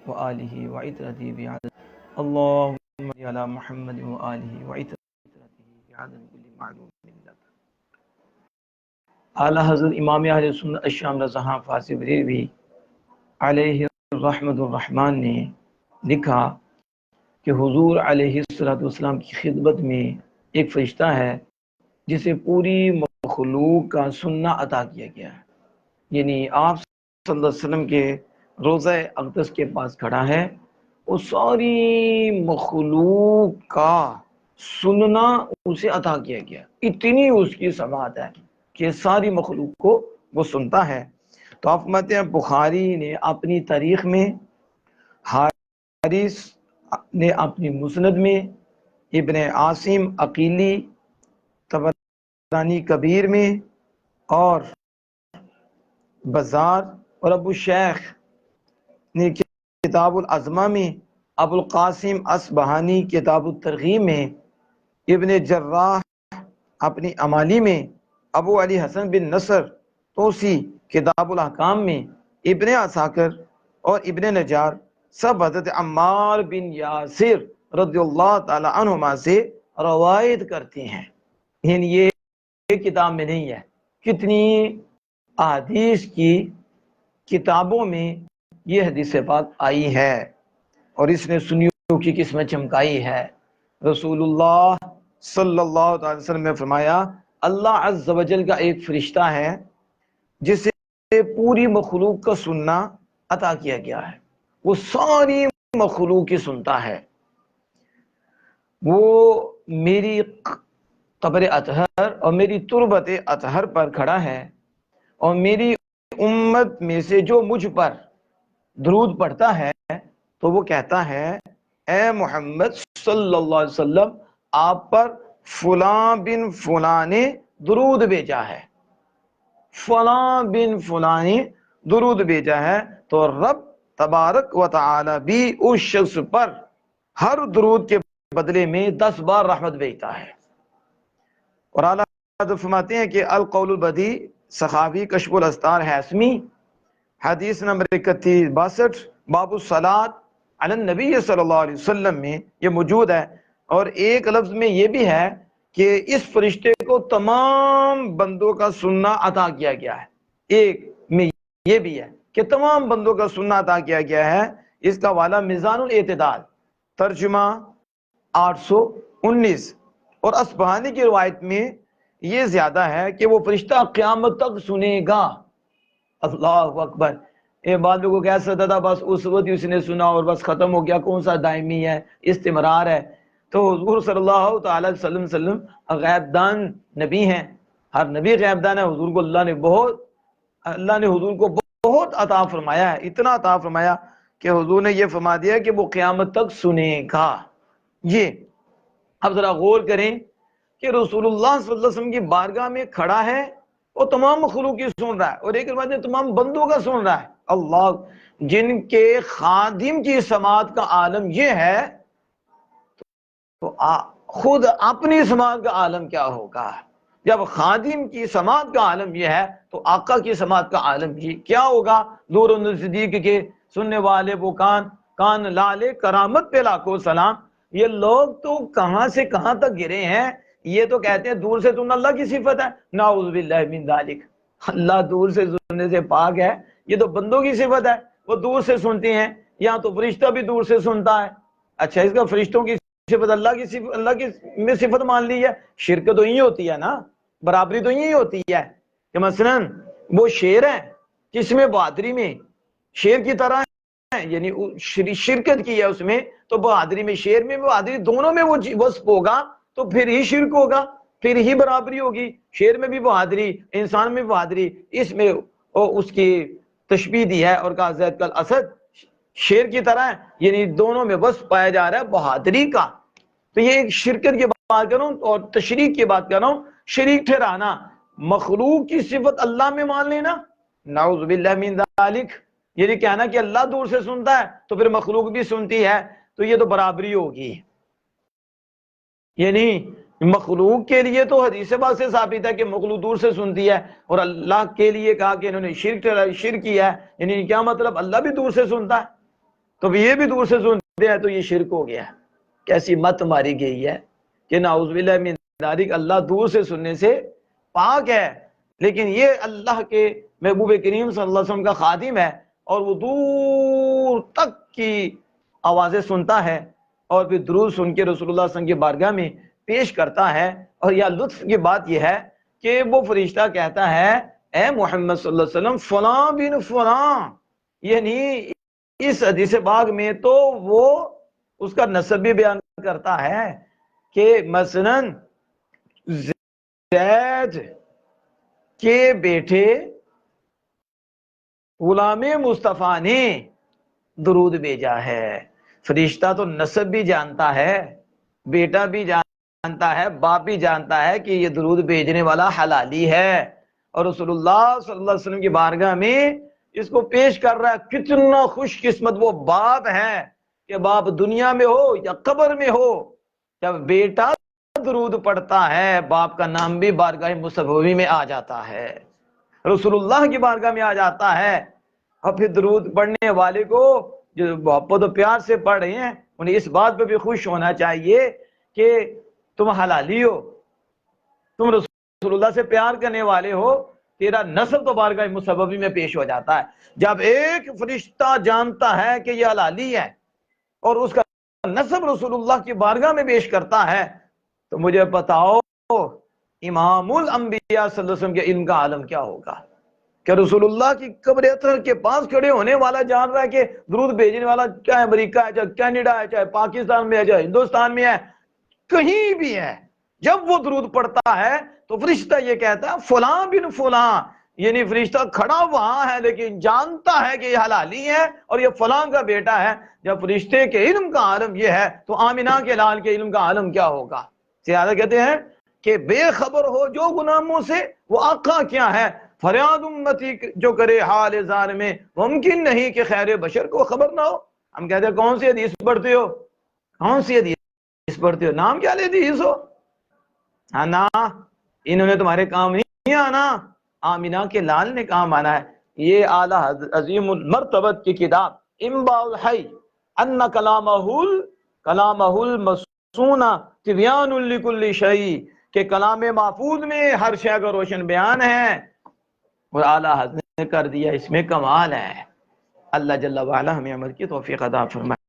وآلہ وعترته بعدد اللهم صل على محمد وآلہ وعترته بعدد كل معلوم لك. اعلیٰ حضرت امام اہل سنت الشام رضا فارسی بریلوی علیہ الرحمت الرحمن نے لکھا کہ حضور علیہ السلام کی خدمت میں ایک فرشتہ ہے جسے پوری مخلوق کا سننا عطا کیا گیا ہے. یعنی آپ صلی اللہ علیہ وسلم کے روضہ اقدس کے پاس کھڑا ہے، وہ ساری مخلوق کا سننا اسے عطا کیا گیا. اتنی اس کی سماعت ہے کہ ساری مخلوق کو وہ سنتا ہے. تو آپ فرماتے ہیں بخاری نے اپنی تاریخ میں، حارث نے اپنی مسند میں، ابن عاصم عقیلی طبرانی کبیر میں، اور بزار اور ابو شیخ نے کتاب العظمہ میں، ابو القاسم اصبہانی کتاب الترغیب میں، ابن جراح اپنی امالی میں، ابو علی حسن بن نصر توسی کتاب الاحکام میں، ابن عساکر اور ابن نجار سب حضرت عمار بن یاسر رضی اللہ تعالی عنہما سے روایت کرتے ہیں. یعنی یہ کتاب میں نہیں ہے. کتنی احادیث کی کتابوں میں یہ حدیث پاک آئی ہے اور اس نے سنیوں کی قسمت چمکائی ہے. رسول اللہ صلی اللہ علیہ وسلم نے فرمایا اللہ عز و جل کا ایک فرشتہ ہے جسے پوری مخلوق کا سننا عطا کیا گیا ہے. وہ ساری مخلوق کی سنتا ہے. وہ میری قبر اطہر اور میری تربت اطہر پر کھڑا ہے اور میری امت میں سے جو مجھ پر درود پڑھتا ہے تو وہ کہتا ہے اے محمد صلی اللہ علیہ وسلم آپ پر فلاں بن فلاں نے درود بھیجا ہے، فلاں بن فلاں نے درود بھیجا ہے. تو رب تبارک و تعالی بھی اس شخص پر ہر درود کے بدلے میں 10 بار رحمت بھیجتا ہے. اور اعلیٰ حضرت فرماتے ہیں کہ القول البدی سخاوی کشف الاستار ہیثمی حدیث نمبر 3162 باب الصلاۃ علی النبی صلی اللہ علیہ وسلم میں یہ موجود ہے. اور ایک لفظ میں یہ بھی ہے کہ اس فرشتے کو تمام بندوں کا سننا عطا کیا گیا ہے. ایک میں یہ بھی ہے کہ تمام بندوں کا سننا عطا کیا گیا ہے. اس کا حوالہ میزان الاعتدال ترجمہ 819. اور اصبہانی کی روایت میں یہ زیادہ ہے کہ وہ فرشتہ قیامت تک سنے گا. اللہ اکبر. یہ بعد لوگوں کو کہہ سکتا تھا بس اس وقت ہی اس نے سنا اور بس ختم ہو گیا، کون سا دائمی ہے، استمرار ہے. تو حضور صلی اللہ تعالی علیہ وسلم غیب دان نبی ہیں. ہر نبی غیب دان ہے. حضور کو اللہ نے حضور کو بہت عطا فرمایا ہے. اتنا عطا فرمایا کہ حضور نے یہ فرما دیا کہ وہ قیامت تک سنے گا. یہ اب ذرا غور کریں کہ رسول اللہ صلی اللہ علیہ وسلم کی بارگاہ میں کھڑا ہے، وہ تمام مخلوق کی سن رہا ہے، اور ایک روایت میں تمام بندوں کا سن رہا ہے. اللہ، جن کے خادم کی سماعت کا عالم یہ ہے تو خود اپنی سماعت کا عالم کیا ہوگا. جب خادم کی سماعت کا عالم یہ ہے تو آقا کی سماعت کا عالم یہ کیا ہوگا. دور صدیق کے سننے والے وہ کان لالے کرامت پہ لاکھوں سلام. یہ لوگ تو کہاں سے کہاں تک گرے ہیں. یہ تو کہتے ہیں دور سے سننا اللہ کی صفت ہے. نعوذ باللہ من ذالک. اللہ دور سے سننے سے پاک ہے. یہ تو بندوں کی صفت ہے، وہ دور سے سنتے ہیں. یہاں تو فرشتہ بھی دور سے سنتا ہے. اچھا، اس کا فرشتوں کی صفت اللہ کی میں صفت مان لی ہے. شرک تو یہی ہوتی ہے نا، برابری تو یہی ہوتی ہے کہ مثلا وہ شیر ہے جس میں بہادری میں شیر کی طرح ہے، یعنی شرکت کی ہے اس میں، تو بہادری میں شیر میں بہادری دونوں میں وہ وصف ہوگا تو پھر ہی شرک ہوگا، پھر ہی برابری ہوگی. شیر میں بھی بہادری، انسان میں بہادری، اس میں اس کی تشبیہ دی ہے اور کہا زید کل اسد شیر کی طرح ہے، یعنی دونوں میں وصف پایا جا رہا ہے بہادری کا. تو یہ ایک شرکت کی بات کر رہا ہوں اور تشریک کی بات کر رہا ہوں. شریک ٹھہرانا، مخلوق کی صفت اللہ میں مان لینا، نعوذ باللہ من ذالک. یعنی کہنا کہ اللہ دور سے سنتا ہے تو پھر مخلوق بھی سنتی ہے، تو یہ تو برابری ہوگی. یعنی مخلوق کے لیے تو حدیث پاک سے ثابت ہے کہ مخلوق دور سے سنتی ہے، اور اللہ کے لیے کہا کہ انہوں نے شرک کیا ہے. یعنی کیا مطلب اللہ بھی دور سے سنتا ہے. تو یہ بھی دور سے سنتے ہیں تو یہ شرک ہو گیا. کیسی مت ماری گئی ہے کہ نعوذ باللہ من ذالک, اللہ دور سے سننے سے پاک ہے, لیکن یہ اللہ کے محبوب کریم صلی اللہ علیہ وسلم کا خادم ہے اور وہ دور تک کی آوازیں سنتا ہے اور پھر درود سن کے رسول اللہ صلی اللہ علیہ وسلم کی بارگاہ میں پیش کرتا ہے. اور یہ لطف کی بات یہ ہے کہ وہ فرشتہ کہتا ہے اے محمد صلی اللہ علیہ وسلم فلاں بن فلاں, یعنی اس حدیث پاک میں تو وہ اس کا نسب بھی بیان کرتا ہے کہ مثلا زید کے بیٹے غلام مصطفیٰ نے درود بھیجا ہے. فرشتہ تو نسب بھی جانتا ہے, بیٹا بھی جانتا ہے, باپ بھی جانتا ہے کہ یہ درود بھیجنے والا حلالی ہے, اور رسول اللہ صلی اللہ علیہ وسلم کی بارگاہ میں اس کو پیش کر رہا ہے. کتنا خوش قسمت وہ باپ ہے کہ باپ دنیا میں ہو یا قبر میں ہو, جب بیٹا درود پڑھتا ہے باپ کا نام بھی بارگاہ مصطفی میں آ جاتا ہے, رسول اللہ کی بارگاہ میں آ جاتا ہے. اور پھر درود پڑھنے والے کو جو محبت و پیار سے پڑھ رہے ہیں انہیں اس بات پہ بھی خوش ہونا چاہیے کہ تم حلالی ہو, تم رسول اللہ سے پیار کرنے والے ہو, تیرا نسب تو بارگاہ مصطفی میں پیش ہو جاتا ہے. جب ایک فرشتہ جانتا ہے کہ یہ حلالی ہے اور اس کا نسب رسول اللہ کی بارگاہ میں پیش کرتا ہے, تو مجھے بتاؤ امام الانبیاء صلی اللہ علیہ وسلم کے علم کا عالم کیا ہوگا کہ رسول اللہ کی قبر اطہر کے پاس کھڑے ہونے والا جان رہا ہے کہ درود بھیجنے والا چاہے امریکہ ہے, چاہے کینیڈا ہے, چاہے پاکستان میں ہے, چاہے ہندوستان میں ہے, کہیں بھی ہے, جب وہ درود پڑھتا ہے تو فرشتہ یہ کہتا ہے فلاں بن فلاں, یعنی فرشتہ کھڑا وہاں ہے لیکن جانتا ہے کہ یہ حلالی ہے اور یہ فلاں کا بیٹا ہے. جب فرشتے کے علم کا عالم یہ ہے تو آمنہ کے لال کے علم کا عالم کیا ہوگا. زیادہ کہتے ہیں کہ بے خبر ہو جو گناہوں سے وہ آقا کیا ہے, فریاد امتی جو کرے حال زار میں, ممکن نہیں کہ خیر بشر کو خبر نہ ہو. ہم کہتے ہیں کون سی حدیث پڑھتے ہو, کون سی حدیث پڑھتے ہو, نام کیا لیتی ہو, ہاں نا انہوں نے تمہارے کام نہیں آنا, آمینہ کے لال نے کام آنا ہے. یہ اعلیٰ عظیم المرتبت کی کتاب انباء الحی ان کلامہ المسون تبیان لکل شیء, کہ کلام محفوظ میں ہر شے کا روشن بیان ہے, اور اعلیٰ حضرت نے کر دیا, اس میں کمال ہے. اللہ جل وعلا ہمیں عمل کی توفیق عطا فرمائے.